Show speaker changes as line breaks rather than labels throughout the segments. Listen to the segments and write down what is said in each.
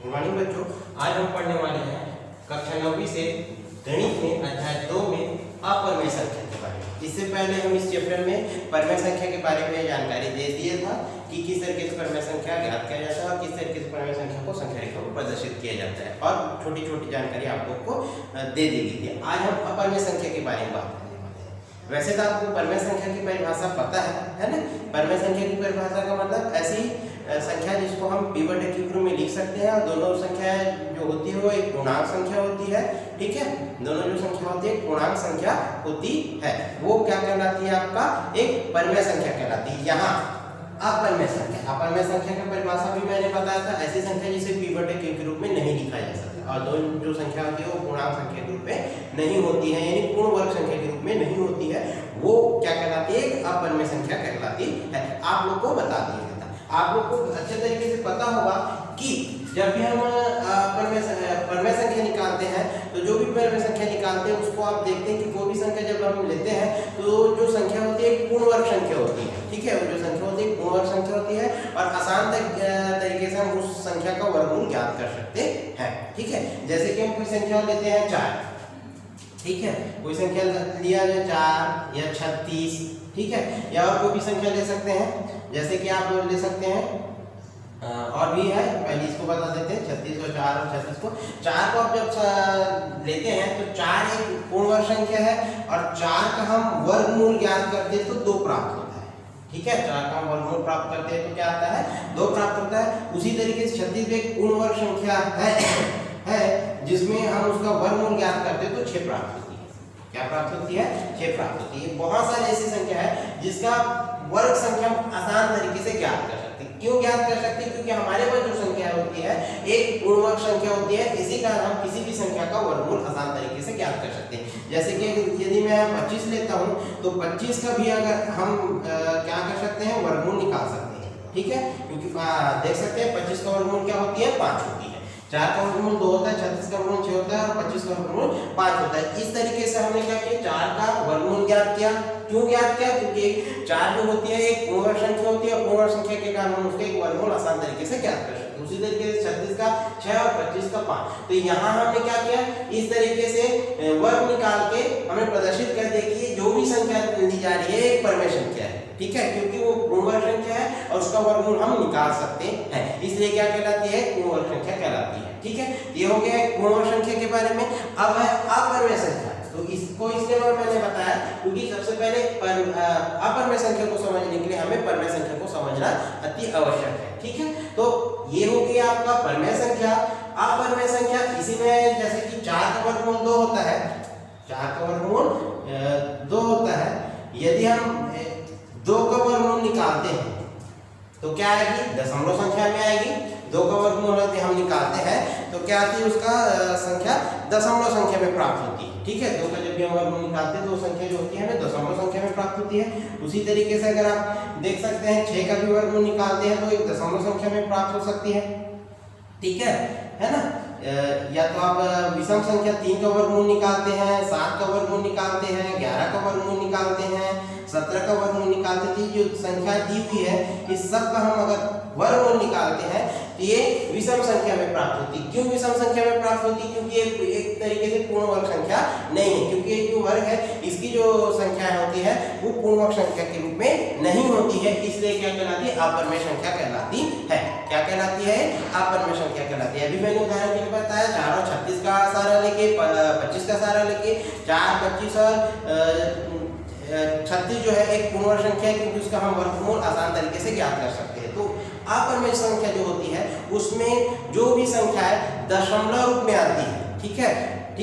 Good morning बच्चों, आज हम पढ़ने वाले हैं कक्षा 9वीं से गणित में अध्याय 2 में अपरिमेय संख्या के बारे में। इससे पहले हम इस चैप्टर में परिमेय संख्या के बारे में जानकारी दे दिया था कि किस तरीके से परिमेय संख्या ज्ञात किया जाता है और किस तरीके से परिमेय संख्या को संख्या रेखा पर प्रदर्शित किया जाता है, और छोटी छोटी जानकारी आप लोग को दे दी गई थी। आज हम अपरिमेय संख्या के बारे में बात करने वाले हैं। वैसे तो आपको परिमेय संख्या की परिभाषा पता है ना। परिमेय संख्या की परिभाषा का मतलब ऐसी संख्या जिसको हम p/q के रूप में लिख सकते हैं, और दोनों संख्याएं जो होती है वो एक पूर्णांक संख्या होती है। ठीक है, दोनों जो संख्या होती है पूर्णांक संख्या होती है, वो क्या कहलाती है? आपका एक परिमेय संख्या कहलाती है। यहाँ अपरिमेय संख्या, अपरिमेय संख्या की परिभाषा भी मैंने बताया था, ऐसी संख्या जिसे p/q के रूप में नहीं लिखा जा सकता, और जो संख्या होती है वो पूर्णांक संख्या के रूप में नहीं होती है, यानी पूर्ण वर्ग संख्या के रूप में नहीं होती है, वो क्या कहलाती है? एक अपरिमेय संख्या कहलाती है। आप लोग को बता दिया था। आप लोग को अच्छे तरीके से पता होगा कि जब भी हम परिमेय संख्या निकालते हैं, तो जो भी परिमेय संख्या निकालते हैं उसको आप देखते हैं कि कोई भी संख्या जब हम लेते हैं तो जो संख्या होती है एक पूर्ण वर्ग संख्या होती है। ठीक है, वो जो संख्या होती है पूर्ण वर्ग संख्या होती है, और आसान तरीके से हम उस संख्या का वर्गमूल ज्ञात कर सकते हैं। ठीक है, जैसे कि हम कोई संख्या लेते हैं 4, ठीक है, कोई संख्या लिया जाए 4 या 36, ठीक है, या और कोई भी संख्या ले सकते हैं, जैसे कि आप ले सकते हैं और भी है, पहले इसको बता देते हैं 36 को 4 और 36 को। 4 को आप जब लेते हैं तो 4 एक पूर्ण वर्ग संख्या है, और 4 का हम वर्गमूल ज्ञात करते हैं तो 2 प्राप्त होता है। ठीक है, 4 का हम वर्गमूल प्राप्त करते हैं तो क्या आता है? 2 प्राप्त होता है। उसी तरीके से 36 भी एक पूर्ण वर्ग संख्या है जिसमें हम उसका वर्गमूल ज्ञात करते हैं तो 6 प्राप्त होती है। क्या प्राप्त होती है? 6 प्राप्त होती है। बहुत सारी ऐसी संख्या है जिसका वर्ग संख्या आसान तरीके से ज्ञात कर सकते हैं। क्यों ज्ञात कर सकते हैं? क्योंकि हमारे पास जो संख्या होती है एक पूर्ण वर्ग संख्या होती है, इसी कारण हम किसी भी संख्या का वर्गमूल आसान तरीके से ज्ञात कर सकते हैं। जैसे कि यदि मैं 25 लेता हूं तो 25 का भी अगर हम क्या कर सकते हैं? वर्गमूल निकाल सकते हैं। ठीक है, क्योंकि देख सकते हैं 25 का वर्गमूल क्या होती है? 5 होती है। 4 का वर्गमूल 2 होता है, 36 का वर्गमूल 6 होता है, और 25 का वर्गमूल 5 होता है। इस तरीके से हमने क्या किया? 4 का वर्गमूल ज्ञात किया। क्यों ज्ञात किया? क्योंकि 4 जो होती है एक पूर्ण वर्ग संख्या होती है, और पूर्ण वर्ग संख्या के कारण हम उसके एक वर्गमूल आसान तरीके से ज्ञात कर सकते हैं। उसी तरीके से 36 का 6 और 25 का 5। तो यहाँ हमने क्या किया? इस तरीके से वर्ग निकाल के हमें प्रदर्शित कर दिया कि जो भी संख्या दी जा रही है एक परिमेय संख्या है। ठीक है, क्योंकि वो पूर्ण वर्ग संख्या है और उसका वर्गमूल हम निकाल सकते हैं, इसलिए क्या कहलाती है? पूर्ण वर्ग संख्या कहलाती है। ठीक है, ये हो गया पूर्ण वर्ग संख्या के बारे में। अब है अपरिमेय संख्या। तो इसको इसलिए मैंने बताया क्योंकि सबसे पहले अपरिमेय संख्या को समझने के लिए हमें परिमेय संख्या को समझना अति आवश्यक है। ठीक है, तो ये हो गया आपका परिमेय संख्या। अपरिमेय संख्या इसी में जैसे कि 4 का वर्गमूल 2 होता है, 4 का वर्गमूल 2 होता है। यदि हम 2 का वर्गमूल निकालते हैं तो क्या आएगी? दशमलव संख्या में आएगी। 2 का वर्गमूल यदि हम निकालते हैं तो क्या आती है? उसका संख्या दशमलव संख्या में प्राप्त होती है। ठीक है, 2 का जब भी हम वर्गमूल निकालते हैं तो संख्या जो होती है हमें दशमलव संख्या में प्राप्त होती है। उसी तरीके से अगर आप देख सकते हैं 6 का भी वर्गमूल निकालते हैं तो एक दशमलव संख्या में प्राप्त हो सकती है। ठीक है ना? या तो आप विषम संख्या 3 का वर्गमूल निकालते हैं, 7 का वर्गमूल निकालते हैं, 11 का वर्गमूल निकालते हैं, 17 का वर्गमूल निकालते हैं। जो संख्या दी हुई है इस सब का हम अगर वर्गमूल निकालते हैं तो ये विषम संख्या में प्राप्त होती है। क्यों विषम संख्या में प्राप्त होती है? क्योंकि ये एक तरीके से पूर्ण वर्ग संख्या नहीं है, क्योंकि जो वर्ग है इसकी जो संख्या होती है वो पूर्ण वर्ग संख्या के रूप में नहीं होती है, इसलिए क्या कहलाती है? अपरिमेय संख्या कहलाती है। क्या कहलाती है? अपरिमेय संख्या कहलाती है। अभी मैंने उदाहरण के लिए बताया 4 और 36 का सहारा लेके, 25 का सहारा लेके, 4, 25 और 36 जो है एक पूर्ण वर्ग संख्या है, क्योंकि उसका हम वर्गमूल आसान तरीके से ज्ञात कर सकते हैं। तो अपरिमेय संख्या जो होती है उसमें जो भी संख्या है दशमलव रूप में आती है। ठीक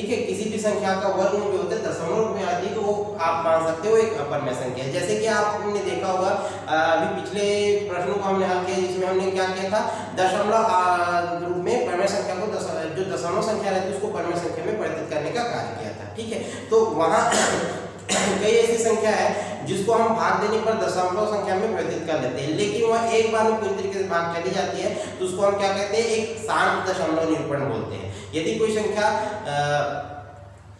है, किसी भी संख्या का वर्गमूल जो होता है दशमलव रूप में आती है तो वो आप मान सकते हो एक अपरिमेय संख्या है। जैसे कि आपने देखा होगा अभी पिछले प्रश्नों को हमने हल किया जिसमें हमने क्या किया था? दशमलव रूप में परिमेय संख्या को जो दशमलव संख्या रहती है उसको परिमेय संख्या में परिवर्तित करने का कार्य किया था। ठीक है, तो वहाँ कई ऐसी संख्या है जिसको हम भाग देने पर दशमलव संख्या में परिवर्तित कर लेते हैं, लेकिन वह एक बार में पूरी तरीके से भाग चली जाती है तो उसको हम क्या कहते हैं? एक शांत दशमलव निरूपण बोलते हैं। यदि कोई संख्या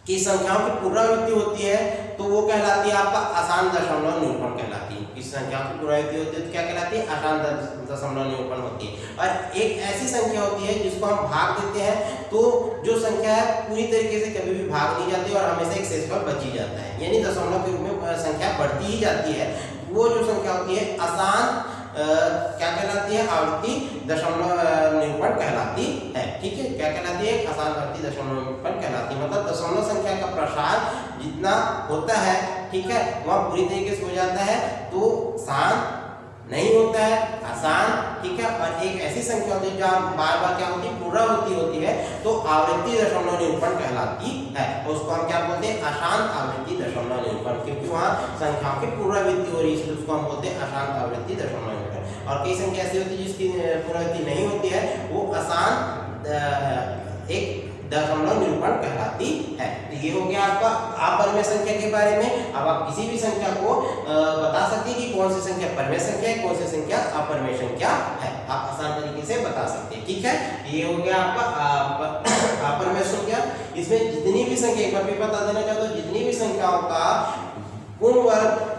की संख्याओं की पुनरावृत्ति होती है तो वो कहलाती है आपका आसान दशमलव निरूपण कहलाती है। किसी संख्या की पुनरावृत्ति होती है तो क्या कहलाती है, अशांत दशमलव निरूपण होती है। और एक ऐसी संख्या होती है जिसको हम भाग देते हैं तो जो संख्या है पूरी तरीके से कभी भी भाग नहीं जाती और हमेशा एक शेषफल बच ही जाता है, यानी दशमलव के रूप में संख्या बढ़ती ही जाती है। वो जो संख्या होती है अशांत क्या कहलाती है, आवृत्ति दशमलव निरूपण कहलाती है। ठीक है, क्या कहलाती है, अशांत आवृत्ति दशमलव निरूपण कहलाती है। मतलब दशमलव संख्या का प्रसार जितना होता है, ठीक है, वह पूरी तरीके से हो जाता है तो शांत नहीं होता है, आसान। ठीक है, और एक ऐसी संख्या होती है जहाँ बार बार क्या होती है, पुनरावृत्ति होती है तो आवृत्ति दशमलव निरूपण कहलाती है। तो उसको हम क्या बोलते हैं, अशांत आवृत्ति दशमलव निरूपण, क्योंकि वहाँ संख्याओं की पुनरावृत्ति हो रही है इसलिए उसको हम बोलते हैं अशांत आवृत्ति दशमलव निरूपण। और कई संख्या ऐसी होती है जिसकी पुनरावृत्ति नहीं होती है, वो अशांत एक दशमलव निरूपण कहलाती है। तो ये हो गया आपका अपरिमेय संख्या के बारे में। अब आप किसी भी संख्या को बता सकते हैं कि कौन सी संख्या परिमेय संख्या है, कौन सी संख्या अपरिमेय संख्या है, आप आसान तरीके से बता सकते हैं। ठीक है, ये हो गया आपका अपरिमेय संख्या। इसमें जितनी भी संख्या, एक बार फिर बता देना चाहता हूँ, जितनी भी संख्याओं का पूर्ण वर्ग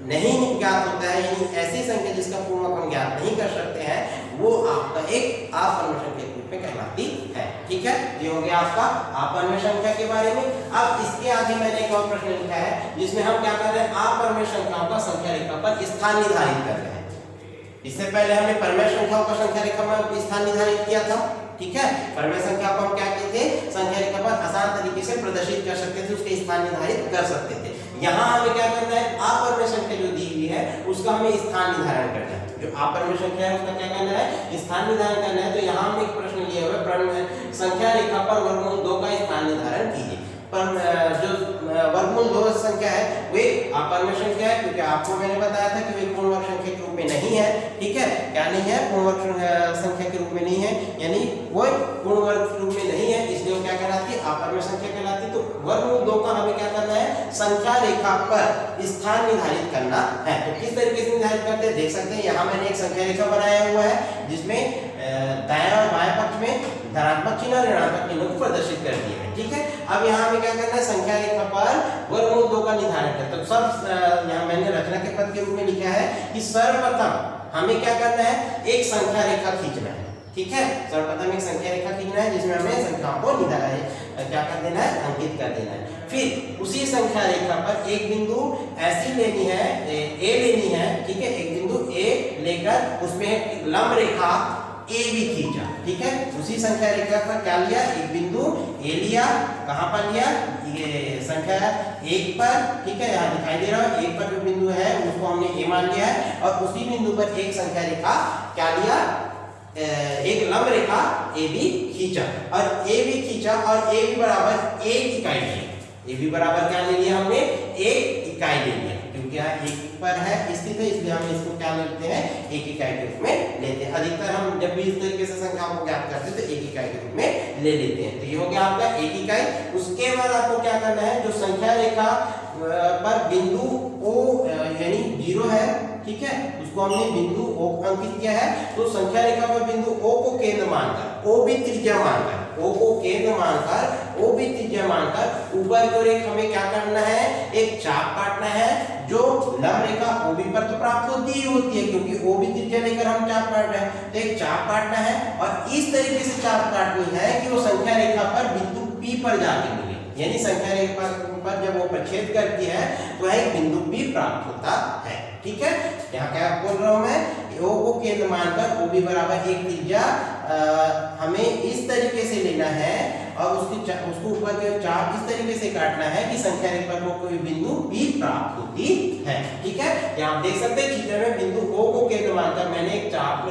नहीं ज्ञात होता है, यानी ऐसी संख्या जिसका पूर्ण वर्ग हम ज्ञात नहीं कर सकते हैं, वो आपका एक अपरिमेय संख्या के रूप में कहलाती है। ठीक है, ये हो गया आपका अपरिमेय संख्या के बारे में। अब इसके आगे मैंने एक और प्रश्न लिखा है जिसमें हम क्या कर रहे हैं, अपरिमेय संख्याओं का संख्या रेखा पर स्थान निर्धारित कर रहे हैं। इससे पहले हमने परिमेय संख्याओं का संख्या रेखा पर स्थान निर्धारित किया था। ठीक है, परिमेय संख्या को हम क्या कहते थे, संख्या रेखा पर आसान तरीके से प्रदर्शित कर सकते थे, उसके स्थान निर्धारित कर सकते थे। यहाँ हमें क्या करना है, अपरिमेय संख्या जो दी हुई है उसका हमें स्थान निर्धारण करना है। जो अपरिमेय संख्या है उसका क्या करना है, स्थान निर्धारण करना है। तो यहाँ हमने एक प्रश्न लिया हुआ है, संख्या रेखा पर वर्गमूल 2 का स्थान निर्धारण कीजिए। पर जो वर्गमूल 2 संख्या है वे अपरिमेय संख्या है, क्योंकि आपको मैंने बताया था कि वे पूर्ण वर्ग संख्या के रूप में नहीं है। ठीक है, क्या नहीं है, पूर्ण वर्ग संख्या के रूप में नहीं है, यानी वो पूर्ण वर्ग के रूप में नहीं है, इसलिए वो क्या कहलाती है, अपरिमेय संख्या कहलाती है। तो वर्गमूल 2 का हमें क्या करना है, संख्या रेखा पर स्थान निर्धारित करना है। तो किस तरीके से निर्धारित करते हैं, देख सकते हैं यहाँ मैंने एक संख्या रेखा बनाया हुआ है जिसमें दाएं और बाएं पक्ष में धनात्मक चिन्ह और ऋणात्मक चिन्ह को प्रदर्शित कर दिया है। ठीक है, अब यहाँ हमें क्या करना है, संख्या रेखा पर वर्गमूल 2 का निर्धारण करते हैं। तो सब यहाँ मैंने रचना के पद के रूप में लिखा है कि सर्वप्रथम हमें क्या करना है, एक संख्या रेखा खींचना है। ठीक है, सर्वप्रथम एक संख्या रेखा खींचना है जिसमें हमें संख्याओं को क्या कर देना है, अंकित कर देना है। फिर उसी संख्या रेखा पर एक बिंदु ऐसी लेनी है, ए लेनी है। ठीक है, एक बिंदु ए लेकर उसमें लंब रेखा ए भी खींचा। ठीक है, उसी संख्या रेखा पर क्या लिया, एक बिंदु ए लिया। कहां पर लिया, ये संख्या 1 पर। ठीक है, यहाँ दिखाई दे रहा है 1 पर जो बिंदु है उसको हमने ए मान लिया है, और उसी बिंदु पर एक संख्या रेखा क्या लिया, एक लंब रेखा ए भी खींचा, और ए भी खींचा और ए भी बराबर 1 इकाई लिया। ए भी बराबर क्या ले लिया हमने, 1 इकाई ले लिया, क्योंकि यहाँ 1 पर है स्थित है, इसलिए हम इसको क्या लेते हैं, 1 इकाई के रूप में लेते हैं। अधिकतर हम जब भी इस तरीके से संख्याओं को ज्ञात करते हैं तो 1 इकाई के रूप में ले लेते हैं। तो ये हो गया आपका 1 इकाई। उसके बाद आपको क्या करना है, जो संख्या रेखा पर बिंदु O यानी 0 है, ठीक है, उसको हमने बिंदु O अंकित किया है। तो संख्या रेखा पर बिंदु O को केंद्र मानकर, O भी त्रिज्या मानकर, O को केंद्र मानकर, O भी त्रिज्या मानकर ऊपर की ओर एक हमें क्या करना है, एक चाप काटना है जो लंब रेखा OB पर तो प्राप्त होती ही होती है, क्योंकि OB त्रिज्या लेकर हम चाप काट रहे हैं। तो एक चाप काटना है और इस तरीके से चाप काटनी है कि वो संख्या रेखा पर बिंदु P पर जाके मिले, यानी संख्या रेखा पर जब वो प्रच्छेद करती है तो एक बिंदु P प्राप्त होता है। ठीक है, यहाँ क्या बोल रहा हूँ मैं, O को केंद्र मानकर OB बराबर 1 त्रिज्या हमें इस तरीके से लेना है और उसको ऊपर के चाप इस तरीके से काटना है कि संख्या रेखा को कोई बिंदु P प्राप्त होती है। ठीक है, यहाँ आप देख सकते हैं चित्र में बिंदु O को केंद्र मानकर मैंने एक चाप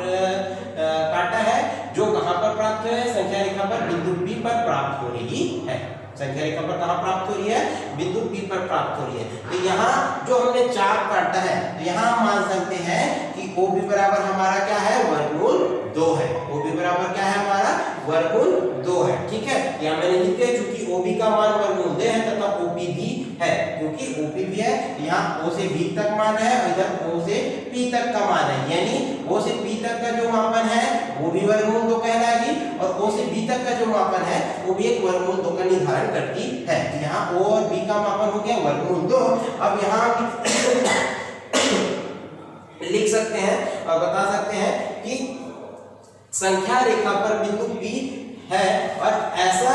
काटा है जो कहाँ पर प्राप्त है, संख्या रेखा पर बिंदु P पर प्राप्त हो रही है। संख्या रेखा पर कहाँ प्राप्त हो रही है, बिंदु P पर प्राप्त हो रही है। तो यहाँ जो हमने चाप काटा है, तो यहाँ हम मान सकते हैं कि OB बराबर हमारा क्या है, वर्गमूल 2 है। OB बराबर क्या है हमारा, वर्गमूल 2 है। ठीक है, यहाँ मैंने लिख दिया क्योंकि OB का मान वर्गमूल 2 है तथा OP भी है, क्योंकि OP भी है। यहाँ O से B तक मान है और इधर O से P तक का मान है, यानी O से P तक का जो मापन है वो भी वर्गमूल 2 कहलाएगी, और O से B तक का जो मापन है वो भी एक वर्गमूल 2 का निर्धारण करती है। यहाँ O और B का मापन हो गया वर्गमूल 2। अब यहाँ लिख सकते हैं और बता सकते हैं कि संख्या रेखा पर बिंदु P है और ऐसा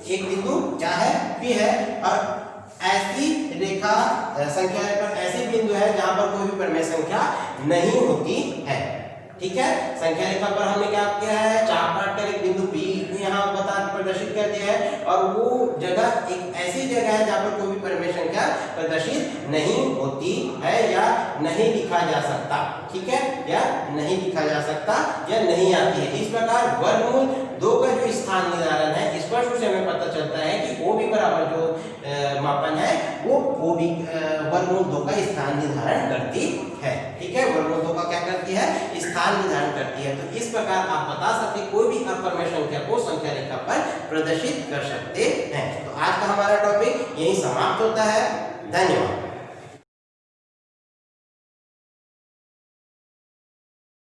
एक बिंदु क्या है P है और ऐसी रेखा संख्या पर ऐसी बिंदु है जहां पर कोई भी परिमेय संख्या नहीं होती है। ठीक है, संख्या रेखा पर हमने क्या किया है, चाप काट कर एक बिंदु P यहाँ प्रदर्शित कर दिया है और वो जगह एक ऐसी जगह है जहां पर कोई भी परिमेय संख्या प्रदर्शित नहीं होती है या नहीं लिखा जा सकता। ठीक है, या नहीं लिखा जा सकता या नहीं आती है। इस प्रकार वर्गमूल 2 का जो स्थान निर्धारण है स्पष्ट रूप से हमें पता चलता है कि ओ भी बराबर जो मापन है वो भी वर्गमूल 2 का स्थान निर्धारण करती है। ठीक है, वर्गमूल 2 का क्या करती है, स्थान निर्धारण करती है। तो इस प्रकार आप बता सकते कोई भी अपरिमेय संख्या को संख्या रेखा पर प्रदर्शित कर सकते हैं। तो आज का हमारा टॉपिक यही समाप्त होता है। धन्यवाद।